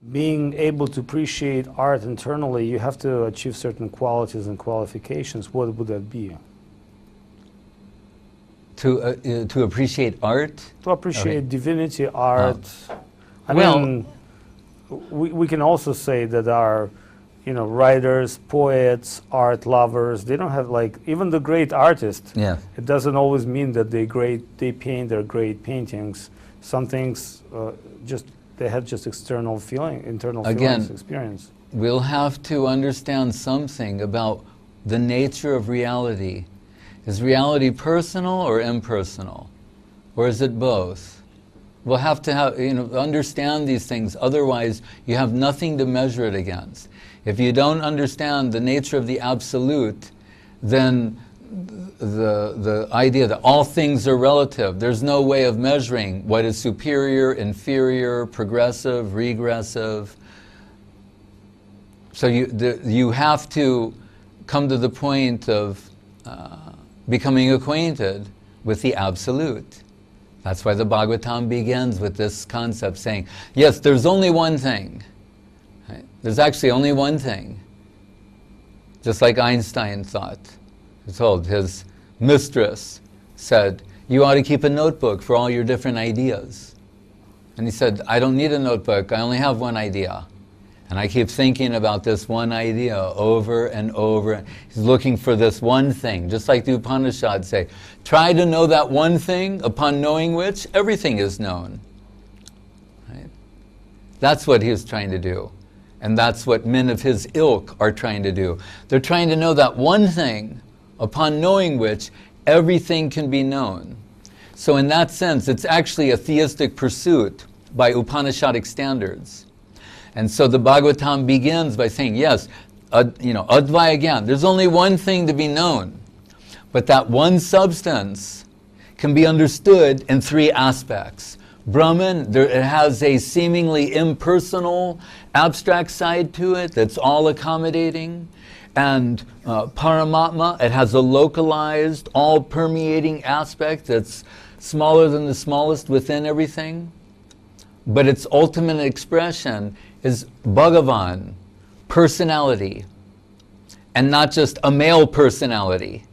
being able to appreciate art internally, you have to achieve certain qualities and qualifications. What would that be? To appreciate art? To appreciate divinity, art. I Well- mean, we can also say that our, writers, poets, art lovers, they don't have even the great artists. Yeah. It doesn't always mean that they paint their great paintings. Some things they have just internal feelings, experience. We'll have to understand something about the nature of reality. Is reality personal or impersonal? Or is it both? We'll have to understand these things, otherwise you have nothing to measure it against. If you don't understand the nature of the absolute, then the idea that all things are relative, there's no way of measuring what is superior, inferior, progressive, regressive. So you have to come to the point of becoming acquainted with the absolute. That's why the Bhagavatam begins with this concept saying, yes, there's only one thing. Right? There's actually only one thing. Just like Einstein thought. He told his mistress, said, you ought to keep a notebook for all your different ideas. And he said, I don't need a notebook, I only have one idea. And I keep thinking about this one idea over and over. He's looking for this one thing, just like the Upanishads say. Try to know that one thing, upon knowing which, everything is known. Right? That's what he was trying to do. And that's what men of his ilk are trying to do. They're trying to know that one thing, upon knowing which, everything can be known. So in that sense, it's actually a theistic pursuit by Upanishadic standards. And so the Bhagavatam begins by saying, yes, Advaya again, there's only one thing to be known, but that one substance can be understood in three aspects. Brahman, it has a seemingly impersonal, abstract side to it that's all accommodating. And Paramatma, it has a localized, all-permeating aspect that's smaller than the smallest within everything. But its ultimate expression is Bhagavan, personality, and not just a male personality,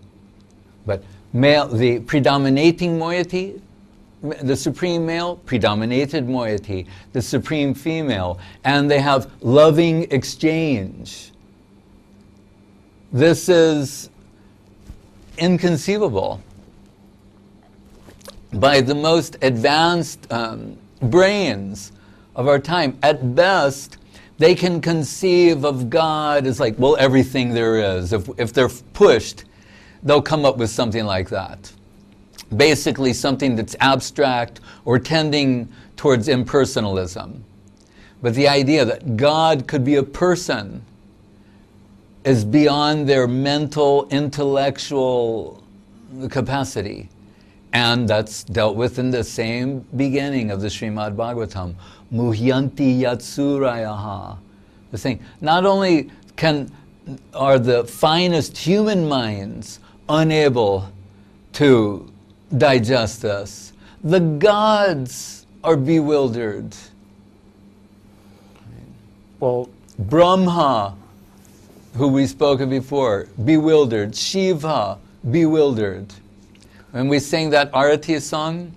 but male, the predominating moiety, the supreme male, predominated moiety, the supreme female, and they have loving exchange. This is inconceivable by the most advanced brains of our time. At best, they can conceive of God as like, well, everything there is. If they're pushed, they'll come up with something like that. Basically something that's abstract or tending towards impersonalism. But the idea that God could be a person is beyond their mental, intellectual capacity. And that's dealt with in the same beginning of the Srimad Bhagavatam. Muhyanti yatsurayaha. The thing, not only are the finest human minds unable to digest this, the gods are bewildered. Well, Brahma, who we spoke of before, bewildered. Shiva, bewildered. When we sing that Arati song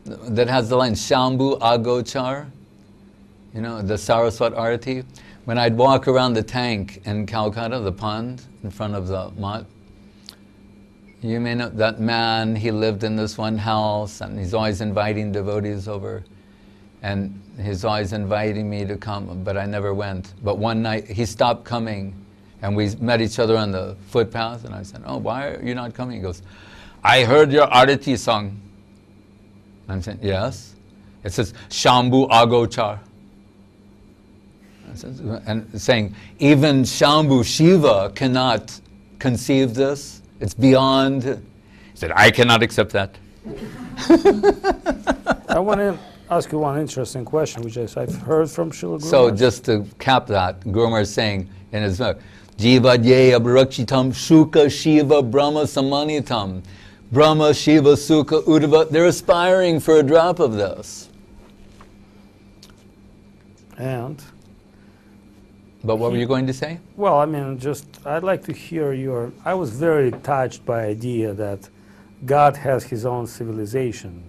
that has the line Shambhu Agochar, the Saraswat Arati, when I'd walk around the tank in Calcutta, the pond in front of the Mat, you may know that man, he lived in this one house and he's always inviting devotees over. And he's always inviting me to come, but I never went. But one night he stopped coming and we met each other on the footpath and I said, oh, why are you not coming? He goes, I heard your Arati song. I'm saying, yes. It says, Shambhu Agochar. And saying, even Shambhu Shiva cannot conceive this. It's beyond. He said, I cannot accept that. I want to ask you one interesting question, which I've heard from Srila Guru. So just to cap that, Guru Maharaj is saying in his book, Jiva Jaya Abharakshitam Shuka Shiva Brahma Samanitam. Brahma, Shiva, Sukha, Uddhava, they're aspiring for a drop of this. And But what were you going to say? well, I mean, just I'd like to hear your. I was very touched by the idea that God has His own civilization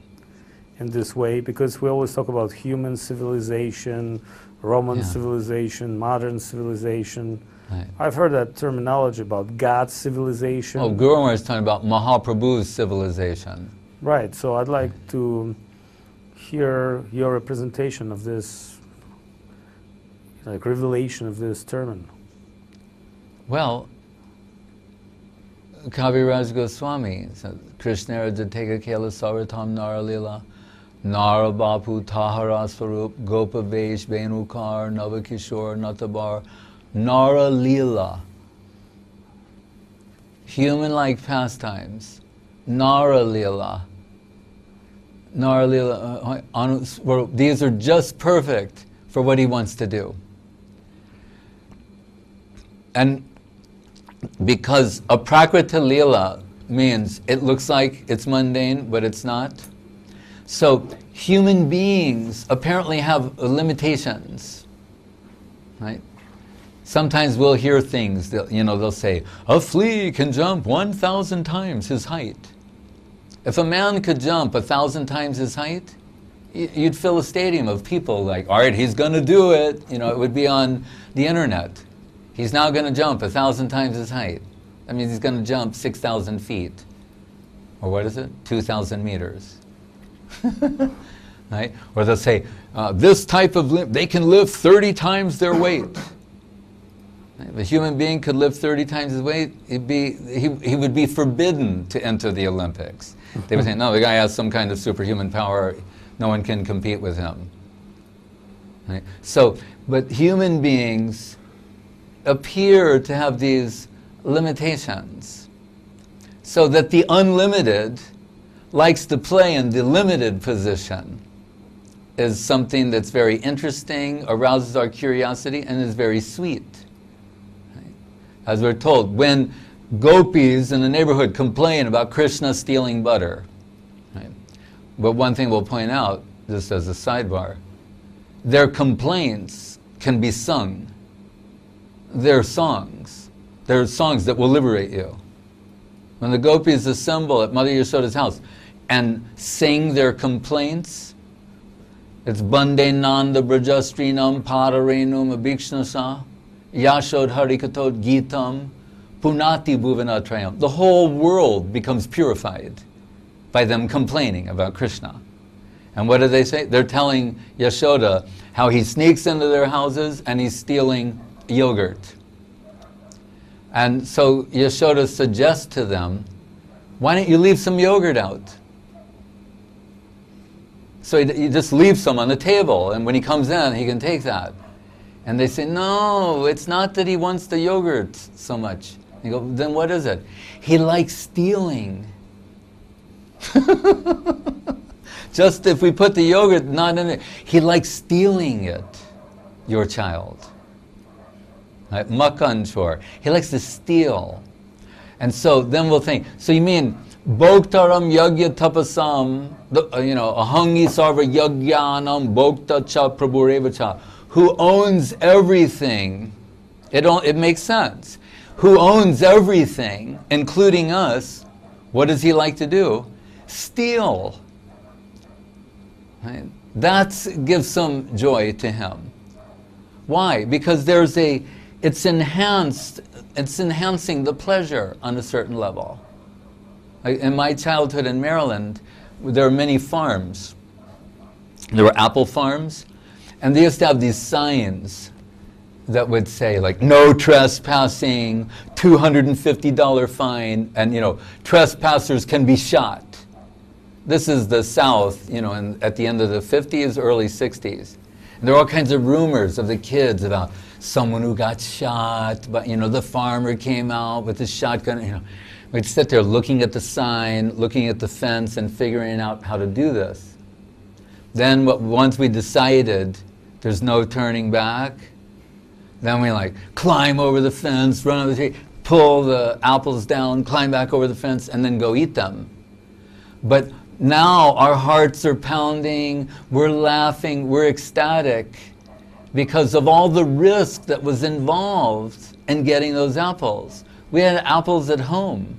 in this way, because we always talk about human civilization, Roman civilization, modern civilization. Right. I've heard that terminology about God's civilization. Oh, Guru Maharaj is talking about Mahaprabhu's civilization. Right. So I'd like to hear your representation of this, like revelation of this term. Well, Kaviraj Goswami said, Krishna Jateka Kela Saratam Nara Lila Nara Bapu Tahara Swarup Gopa Vesh Venukar Navakishore Natabar Nara Lila. Human-like pastimes. Nara Lila. Nara Lila. These are just perfect for what he wants to do. And because aprakrita lila means it looks like it's mundane, but it's not. So human beings apparently have limitations, right? Sometimes we'll hear things that, they'll say, a flea can jump 1,000 times his height. If a man could jump 1,000 times his height, you'd fill a stadium of people like, all right, he's going to do it. It would be on the internet. He's now going to jump 1,000 times his height. That means he's going to jump 6,000 feet. Or what is it? 2,000 meters. Right? Or they'll say, this type of they can lift 30 times their weight. If a human being could lift 30 times his weight, he would be forbidden to enter the Olympics. They would say, no, the guy has some kind of superhuman power. No one can compete with him. Right? So, but human beings appear to have these limitations, so that the unlimited likes to play in the limited position is something that's very interesting, arouses our curiosity, and is very sweet. Right? As we're told, when gopis in the neighborhood complain about Krishna stealing butter, right? But one thing we'll point out, just as a sidebar, their complaints can be sung. They're songs. They're songs that will liberate you. When the gopis assemble at Mother Yashoda's house and sing their complaints, it's Bande Nanda Brajastrinam Pararenum Abhikshnasa Yashod Harikatod Gitam Punati Bhuvanatrayam. The whole world becomes purified by them complaining about Krishna. And what do they say? They're telling Yashoda how he sneaks into their houses and he's stealing yogurt. And so Yashoda suggests to them, why don't you leave some yogurt out? So you just leave some on the table, and when he comes in, he can take that. And they say, no, it's not that he wants the yogurt so much. You go, then what is it? He likes stealing. Just if we put the yogurt not in it, he likes stealing it, your child. Right? Makanchor. He likes to steal. And so then we'll think, so you mean, Bhoktaram yagya tapasam, ahangi sarva yagyanam bhokta cha prabhureva cha, who owns everything. It makes sense. Who owns everything, including us, what does he like to do? Steal. Right? That gives some joy to him. Why? Because it's enhancing the pleasure on a certain level. In my childhood in Maryland, there were many farms. There were apple farms, and they used to have these signs that would say, like, no trespassing, $250 fine, and trespassers can be shot. This is the South, at the end of the 50s, early 60s. And there were all kinds of rumors of the kids about someone who got shot, but the farmer came out with his shotgun. We'd sit there looking at the sign, looking at the fence, and figuring out how to do this. Then once we decided there's no turning back, then we climb over the fence, run over the tree, pull the apples down, climb back over the fence, and then go eat them. But now our hearts are pounding, we're laughing, we're ecstatic because of all the risk that was involved in getting those apples. We had apples at home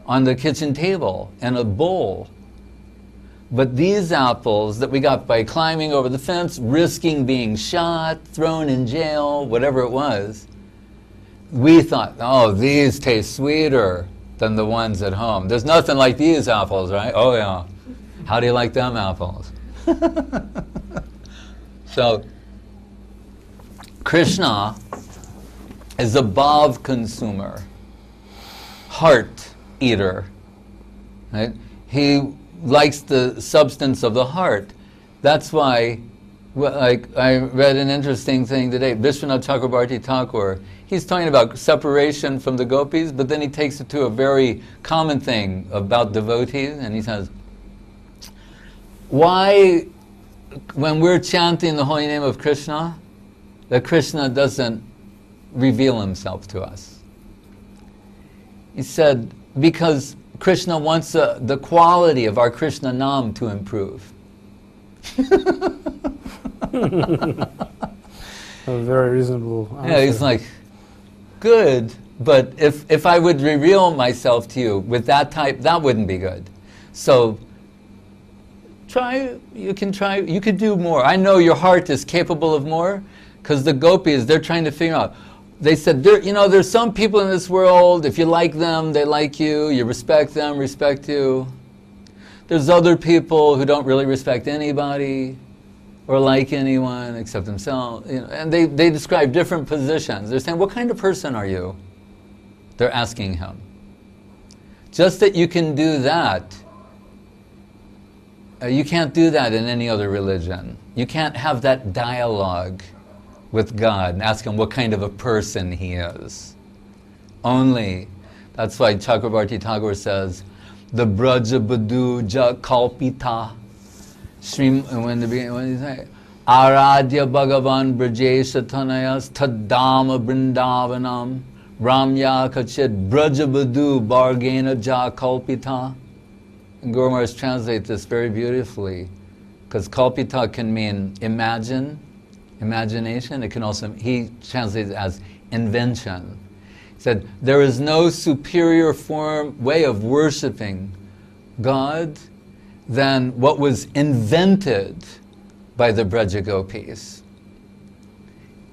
on the kitchen table in a bowl. But these apples that we got by climbing over the fence, risking being shot, thrown in jail, whatever it was, we thought, oh, these taste sweeter than the ones at home. There's nothing like these apples, right? Oh yeah. How do you like them apples? So, Krishna is a bhav consumer, heart eater, right? He likes the substance of the heart. That's why, like, I read an interesting thing today. Vishwanath Chakrabarti Thakur, he's talking about separation from the gopis, but then he takes it to a very common thing about devotees, and he says, why, when we're chanting the holy name of Krishna, that Krishna doesn't reveal himself to us? He said, because Krishna wants the quality of our Krishna Nam to improve. A very reasonable answer. Yeah, he's like, good, but if I would reveal myself to you with that type, that wouldn't be good. So you could do more. I know your heart is capable of more, because the gopis, they're trying to figure out. They said, there's some people in this world, if you like them, they like you, you respect them, respect you. There's other people who don't really respect anybody or like anyone except themselves. And they describe different positions. They're saying, what kind of person are you? They're asking him. Just that you can do that, you can't do that in any other religion. You can't have that dialogue with God and ask him what kind of a person he is. Only, that's why Chakrabarti Thakur says, the Braja Badu Ja Kalpita, when he say, Aradhya Bhagavan Brajesha Tanayas Tadama Brindavanam Ramya Kachit Braja Badu Bargena Ja Kalpita. And Guru Maharaj translates this very beautifully, because Kalpita can mean imagination. It can also, he translates it as invention. He said, there is no superior way of worshiping God than what was invented by the Braja Gopis.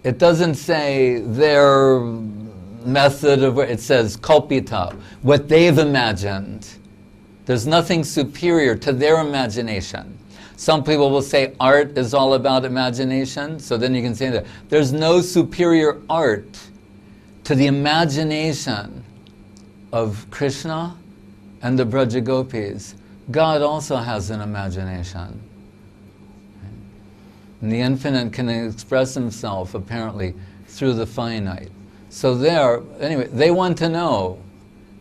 It doesn't say their method of, it says kalpita, what they've imagined. There's nothing superior to their imagination. Some people will say art is all about imagination, so then you can say that there's no superior art to the imagination of Krishna and the Braja Gopis. God also has an imagination. And the infinite can express himself, apparently, through the finite. So anyway, they want to know.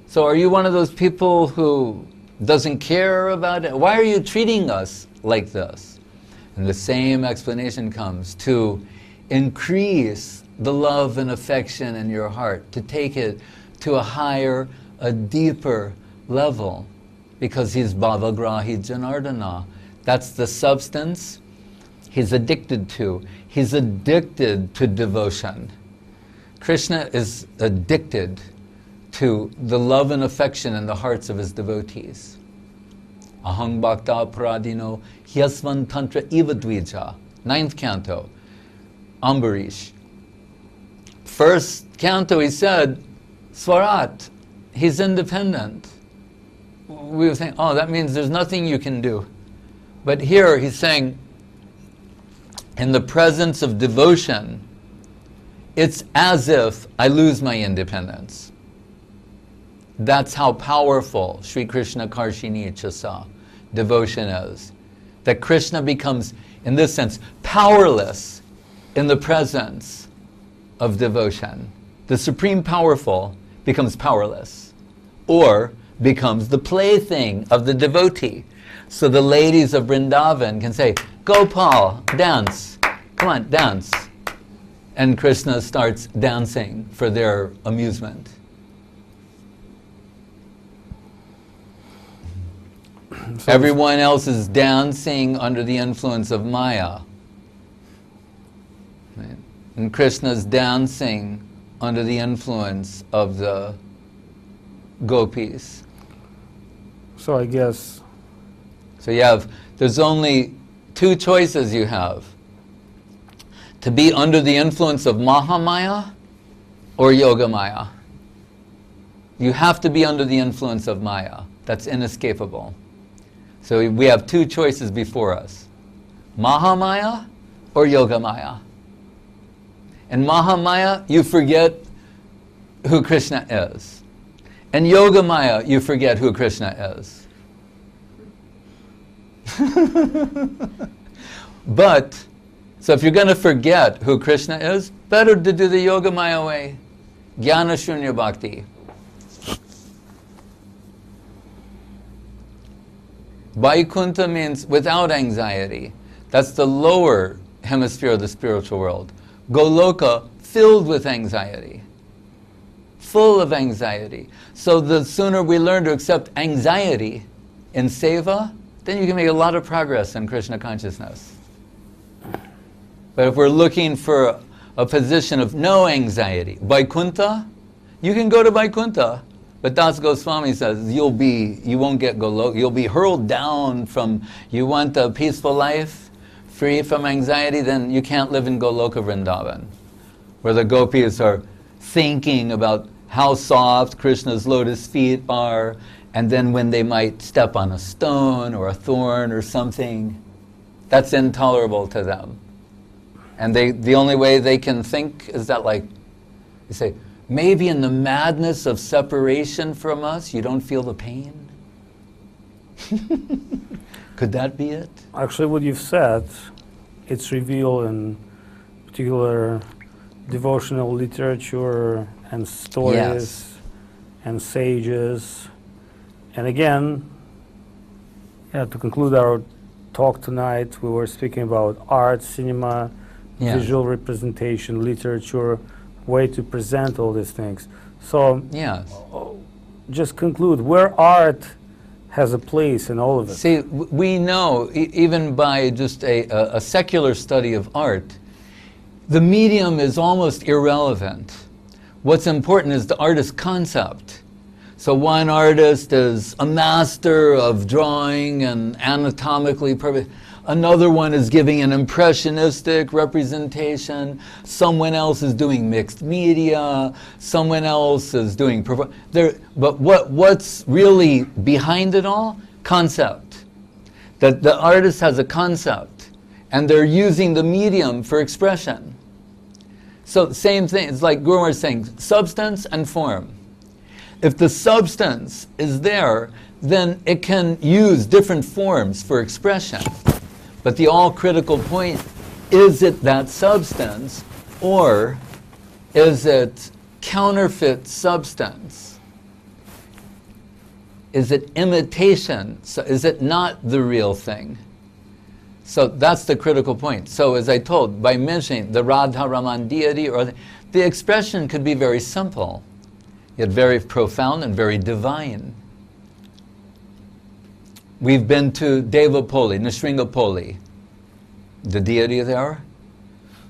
So are you one of those people who doesn't care about it? Why are you treating us like this? And the same explanation comes to increase the love and affection in your heart, to take it to a higher, a deeper level, because he's Bhavagrahi Janardana. That's the substance he's addicted to. He's addicted to devotion. Krishna is addicted to the love and affection in the hearts of his devotees. Ahang bhakta pradino hyasvan tantra iva dvija. 9th canto, Ambarish. First canto he said, Swarat, he's independent. We were saying, oh, that means there's nothing you can do. But here he's saying, in the presence of devotion, it's as if I lose my independence. That's how powerful Sri Krishna Karshini Chasa devotion is. That Krishna becomes, in this sense, powerless in the presence of devotion. The Supreme Powerful becomes powerless, or becomes the plaything of the devotee. So the ladies of Vrindavan can say, Gopal, dance. Come on, dance. And Krishna starts dancing for their amusement. So everyone else is dancing under the influence of Maya. Right? And Krishna's dancing under the influence of the gopis. So I guess So there's only two choices you have. To be under the influence of Mahamaya or Yogamaya. You have to be under the influence of Maya. That's inescapable. So we have two choices before us. Mahamaya or Yogamaya. In Mahamaya, you forget who Krishna is. In Yogamaya, you forget who Krishna is. But, so if you're going to forget who Krishna is, better to do the Yogamaya way. Jnana Shunya Bhakti. Vaikuntha means without anxiety. That's the lower hemisphere of the spiritual world. Goloka, filled with anxiety. Full of anxiety. So the sooner we learn to accept anxiety in seva, then you can make a lot of progress in Krishna consciousness. But if we're looking for a position of no anxiety, Vaikuntha, you can go to Vaikuntha. But Das Goswami says you won't get Goloka, you'll be hurled down from, you want a peaceful life, free from anxiety, then you can't live in Goloka Vrindavan, where the gopis are thinking about how soft Krishna's lotus feet are, and then when they might step on a stone or a thorn or something, that's intolerable to them. And the only way they can think is that, like, you say, maybe in the madness of separation from us, you don't feel the pain? Could that be it? actually what you've said, it's revealed in particular devotional literature and stories Yes. and sages. And again, to conclude our talk tonight, we were speaking about art, cinema, visual representation, literature, way to present all these things. So Yes. just conclude where art has a place in all of it. See, we know, even by just a secular study of art, the medium is almost irrelevant. What's important is the artist's concept. So one artist is a master of drawing and anatomically perfect. Another one is giving an impressionistic representation. Someone else is doing mixed media. Someone else is doing... But what's really behind it all? Concept. That the artist has a concept, and they're using the medium for expression. So same thing, it's like Guru was saying, substance and form. If the substance is there, then it can use different forms for expression. But the all-critical point, is it that substance, or is it counterfeit substance? Is it imitation? So is it not the real thing? So that's the critical point. So as I told, by mentioning the Radha Raman deity, or the expression could be very simple, yet very profound and very divine. We've been to Devapoli, Nrsimhapoli, the deity there,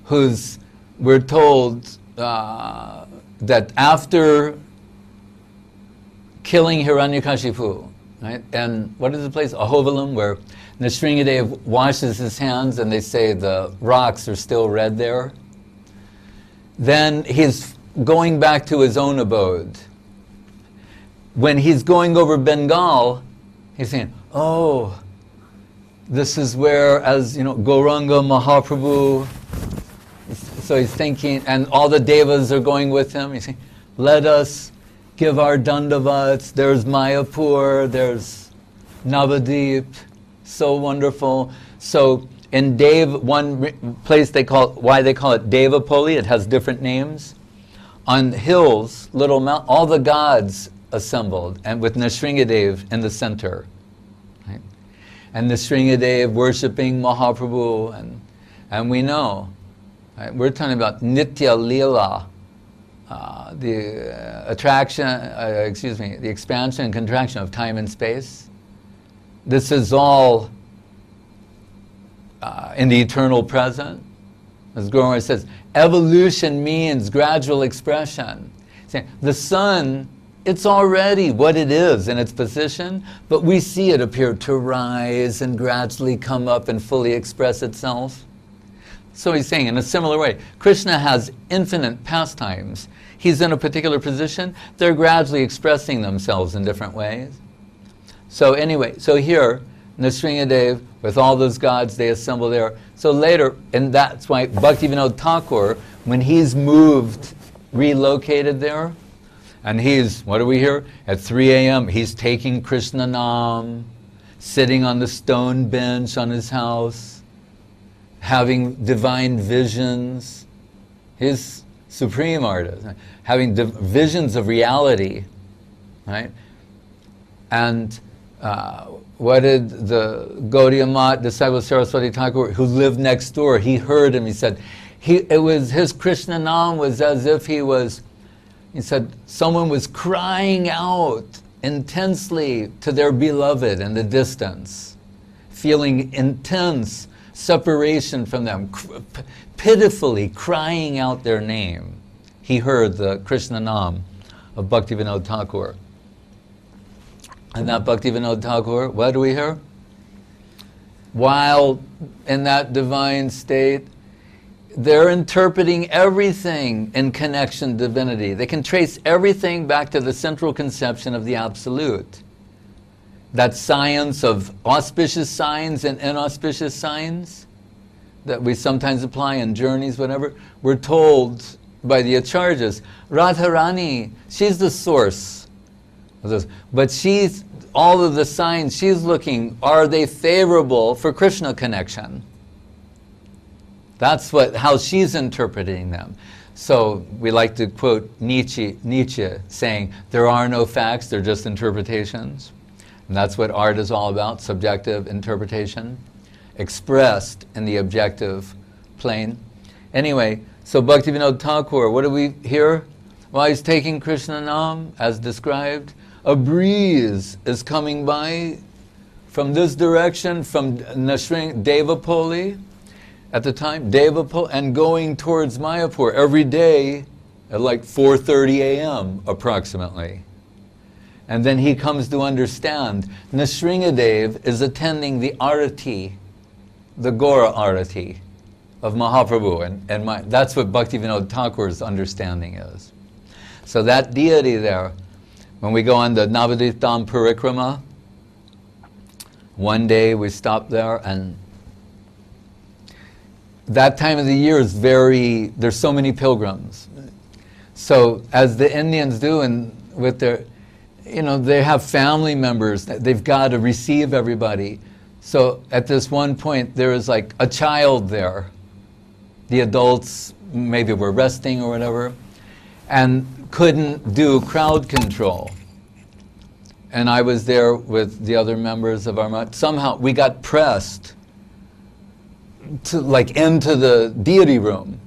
we're told that after killing Hiranyakashipu, right, and what is the place? Ahovalam, where Nrsimhadev washes his hands and they say the rocks are still red there. Then he's going back to his own abode. When he's going over Bengal, he's saying, oh, this is where, as you know, Gauranga Mahaprabhu, so he's thinking, and all the devas are going with him. He's saying, let us give our dandavats. There's Mayapur, there's Navadip, so wonderful. So in one place why they call it Devapoli, it has different names. On hills, little mountains, all the gods assembled, and with Nrsimhadev in the center. Right? And Nrsimhadev worshipping Mahaprabhu, and we know, right? We're talking about Nitya Leela, the the expansion and contraction of time and space. This is all in the eternal present. As Guru says, evolution means gradual expression. The sun, it's already what it is in its position, but we see it appear to rise and gradually come up and fully express itself. So he's saying in a similar way, Krishna has infinite pastimes. He's in a particular position, they're gradually expressing themselves in different ways. So anyway, so here, Nrsingadev, with all those gods, they assemble there. So later, and that's why Bhaktivinoda Thakur, when he's moved, relocated there, and he's, what do we hear? At 3 a.m., he's taking Krishna Nam, sitting on the stone bench on his house, having divine visions. His supreme artist, having visions of reality, right? And what did the Gaudiya Math disciple of Saraswati Thakur, who lived next door, he heard him, he said, it was his Krishna Nam was as if he said, someone was crying out intensely to their beloved in the distance, feeling intense separation from them, pitifully crying out their name. He heard the Krishna Nam of Bhaktivinoda Thakur. And that Bhaktivinoda Thakur, what do we hear? While in that divine state, they're interpreting everything in connection to divinity. They can trace everything back to the central conception of the Absolute. That science of auspicious signs and inauspicious signs that we sometimes apply in journeys, whatever, we're told by the Acharyas, Radharani, she's the source of those. But she's, all of the signs she's looking, are they favorable for Krishna connection? That's how she's interpreting them. So we like to quote Nietzsche saying, there are no facts, they're just interpretations. And that's what art is all about, subjective interpretation, expressed in the objective plane. Anyway, so Bhaktivinoda Thakur, what do we hear? While he's taking Krishna Nam, as described, a breeze is coming by from this direction, from Devapoli, at the time, Devapoli, and going towards Mayapur every day at like 4:30 a.m. approximately. And then he comes to understand Nrsingadev is attending the Arati, the Gora Arati of Mahaprabhu. And that's what Bhaktivinoda Thakur's understanding is. So that deity there, when we go on the Navadvip Dham Parikrama, one day we stop there, and that time of the year is there's so many pilgrims. So as the Indians do, and with their, they have family members, they've got to receive everybody. So at this one point, there was like a child there. The adults maybe were resting or whatever, and couldn't do crowd control. And I was there with the other members of our mat. Somehow we got pressed to into the deity room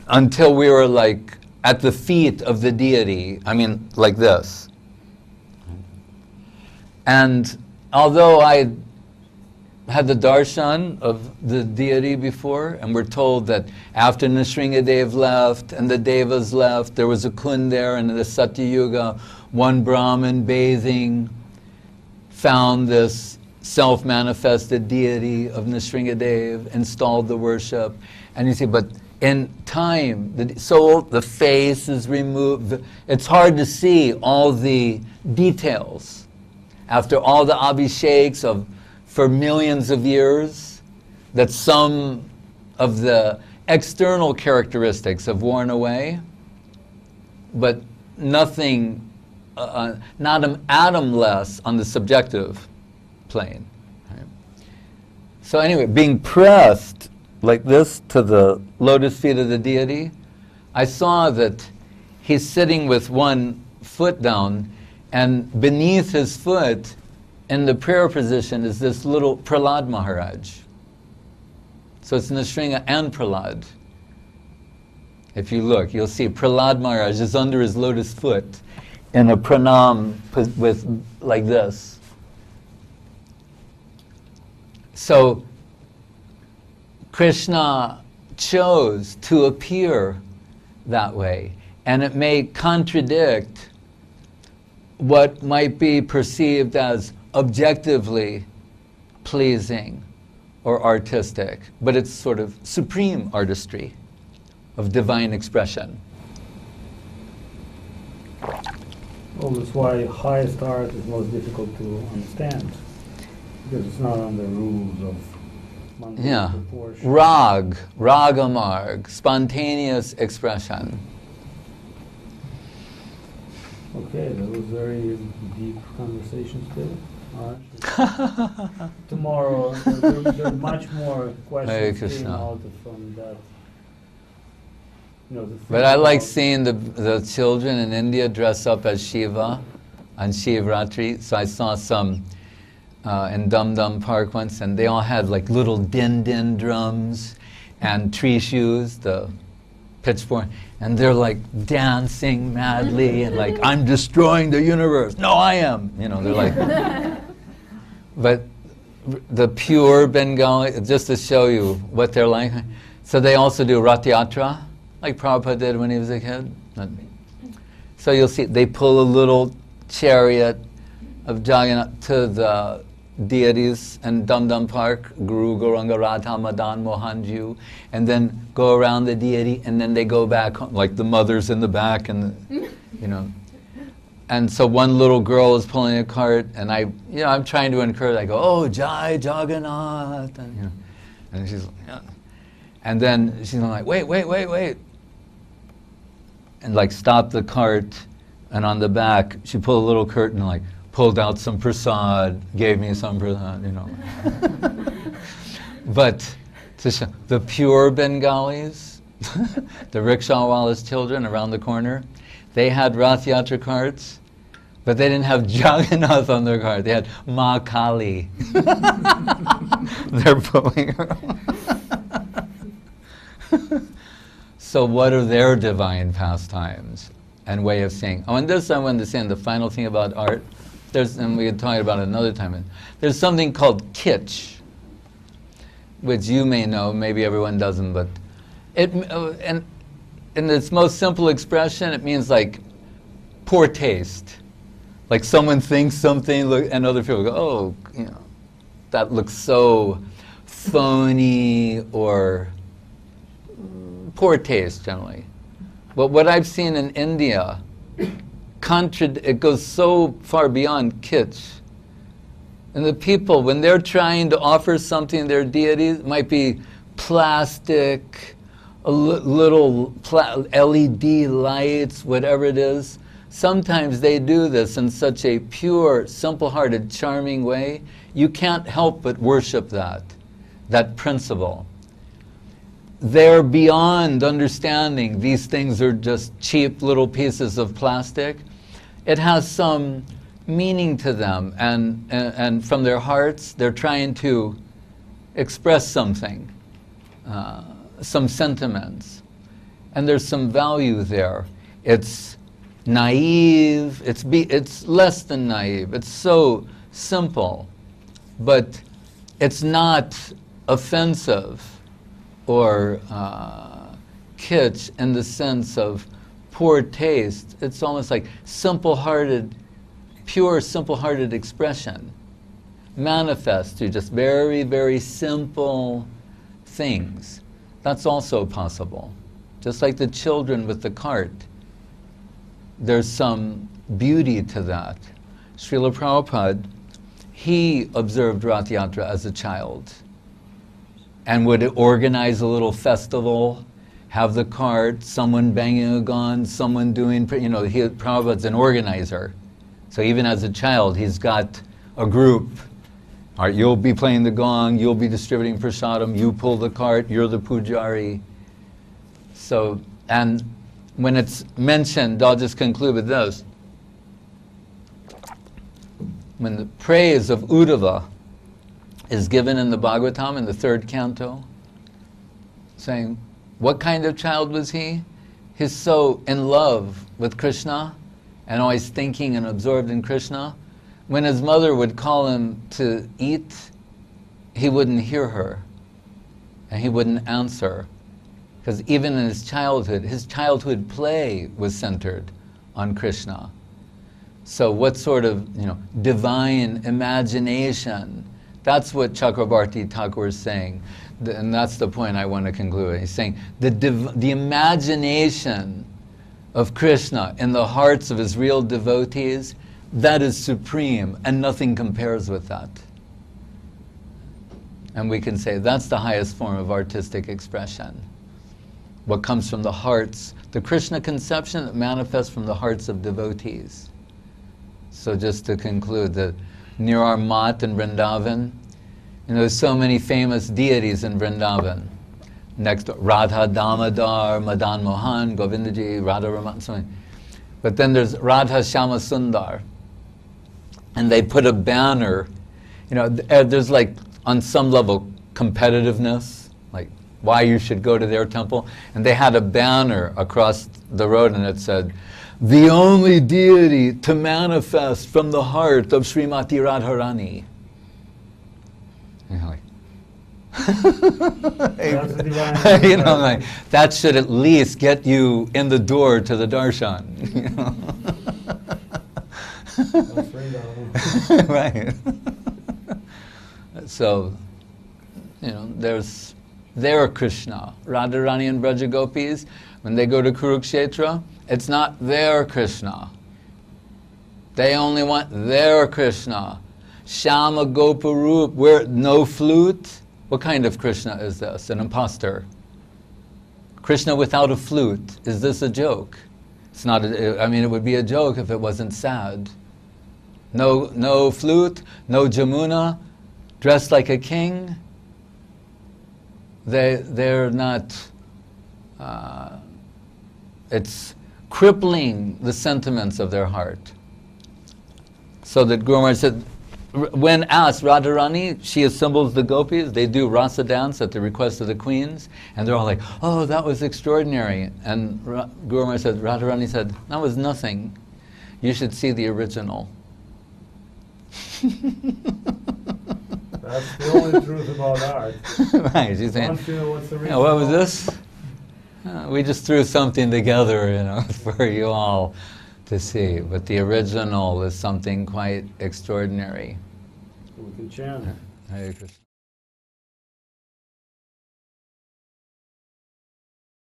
until we were at the feet of the deity. I mean, like this. And although I had the darshan of the deity before, and we're told that after Nrsingadev left and the devas left, there was a kund there, and in the Satya Yuga, one Brahmin bathing found this self-manifested deity of Nrsingadev, installed the worship. And you see, but in time, the soul, the face is removed. It's hard to see all the details. After all the abhisheks for millions of years, that some of the external characteristics have worn away, but nothing, not an atom less on the subjective plane. Right? So anyway, being pressed like this to the lotus feet of the deity, I saw that he's sitting with one foot down, and beneath his foot in the prayer position is this little Prahlad Maharaj. So it's Nrsinga and Prahlad. If you look, you'll see Prahlad Maharaj is under his lotus foot in a pranam with like this. So Krishna chose to appear that way. And it may contradict what might be perceived as objectively pleasing or artistic, but it's sort of supreme artistry of divine expression. Well, that's why highest art is most difficult to understand, because it's not under rules of mundane proportion. Ragamar, spontaneous expression. Okay, that was very deep conversation still. All right. Tomorrow, there are much more questions came out from that. But I like seeing the children in India dress up as Shiva on Shivratri. So I saw some in Dum Dum Park once, and they all had like little din-din drums and tree shoes, the pitchfork, and they're like dancing madly and like, I'm destroying the universe. No, I am. They're like, but the pure Bengali, just to show you what they're like. So they also do Hearteater, like Prabhupada did when he was a kid. So you'll see, they pull a little chariot of Jagannath to the deities in Dum Dum Park, Guru, Gauranga, Radha, Madan, Mohanju, and then go around the deity, and then they go back home, like the mother's in the back, and And so one little girl is pulling a cart, and I'm trying to encourage. I go, "Oh, Jai Jagannath," and she's, and then she's like, "Wait," and like stopped the cart, and on the back she pulled a little curtain, like pulled out some prasad, gave me some prasad, But to show the pure Bengalis, the rickshawwala's children around the corner, they had Hearteater carts, but they didn't have Jagannath on their cart. They had Ma Kali. They're pulling her. So what are their divine pastimes and way of seeing? Oh, and this I wanted to say, and the final thing about art, and we could talk about it another time, there's something called kitsch, which you may know, maybe everyone doesn't, but and in its most simple expression, it means like poor taste. Like someone thinks something, and other people go, "Oh, that looks so phony," or poor taste generally. But what I've seen in India, it goes so far beyond kitsch. And the people, when they're trying to offer something to their deities, it might be plastic, little LED lights, whatever it is. Sometimes they do this in such a pure, simple-hearted, charming way, you can't help but worship that principle. They're beyond understanding these things are just cheap little pieces of plastic. It has some meaning to them, and from their hearts, they're trying to express something. Some sentiments, and there's some value there. It's naive, it's less than naive, it's so simple, but it's not offensive or kitsch in the sense of poor taste. It's almost like simple-hearted, pure simple-hearted expression manifest through just very, very simple things. That's also possible. Just like the children with the cart, there's some beauty to that. Srila Prabhupada, he observed Hearteater as a child and would organize a little festival, have the cart, someone banging a gong, someone doing, Prabhupada's an organizer. So even as a child, he's got a group. All right, you'll be playing the gong, you'll be distributing prasadam, you pull the cart, you're the pujari. So, and when it's mentioned, I'll just conclude with this. When the praise of Uddhava is given in the Bhagavatam, in the 3rd canto, saying, what kind of child was he? He's so in love with Krishna and always thinking and absorbed in Krishna. When his mother would call him to eat, he wouldn't hear her, and he wouldn't answer. Because even in his childhood play was centered on Krishna. So what sort of, divine imagination, that's what Chakrabarti Thakur is saying. And that's the point I want to conclude. He's saying the imagination of Krishna in the hearts of his real devotees, that is supreme, and nothing compares with that. And we can say that's the highest form of artistic expression. What comes from the hearts, the Krishna conception that manifests from the hearts of devotees. So just to conclude, that near our mat in Vrindavan, there's so many famous deities in Vrindavan. Next, Radha Damodar, Madan Mohan, Govindaji, Radha Raman, so many. But then there's Radha Shama Sundar. And they put a banner, there's like, on some level, competitiveness, like why you should go to their temple. And they had a banner across the road and it said, "The only deity to manifest from the heart of Srimati Radharani." Like, like, that should at least get you in the door to the darshan. Right. So, there's their Krishna. Radharani and Brajagopis, when they go to Kurukshetra, it's not their Krishna. They only want their Krishna. Shama Goparup, where no flute. What kind of Krishna is this? An imposter. Krishna without a flute. Is this a joke? It's not. It would be a joke if it wasn't sad. No flute, no Jamuna, dressed like a king. They're not. It's crippling the sentiments of their heart. So that Guru Maharaj said, when asked, Radharani, she assembles the gopis, they do rasa dance at the request of the queens, and they're all like, "Oh, that was extraordinary." And Guru Maharaj said, Radharani said, "That was nothing. You should see the original." That's the only truth about art. Right, she's saying, What's the original? what was this? We just threw something together, for you all to see. But the original is something quite extraordinary. We can chant. Hare Krishna.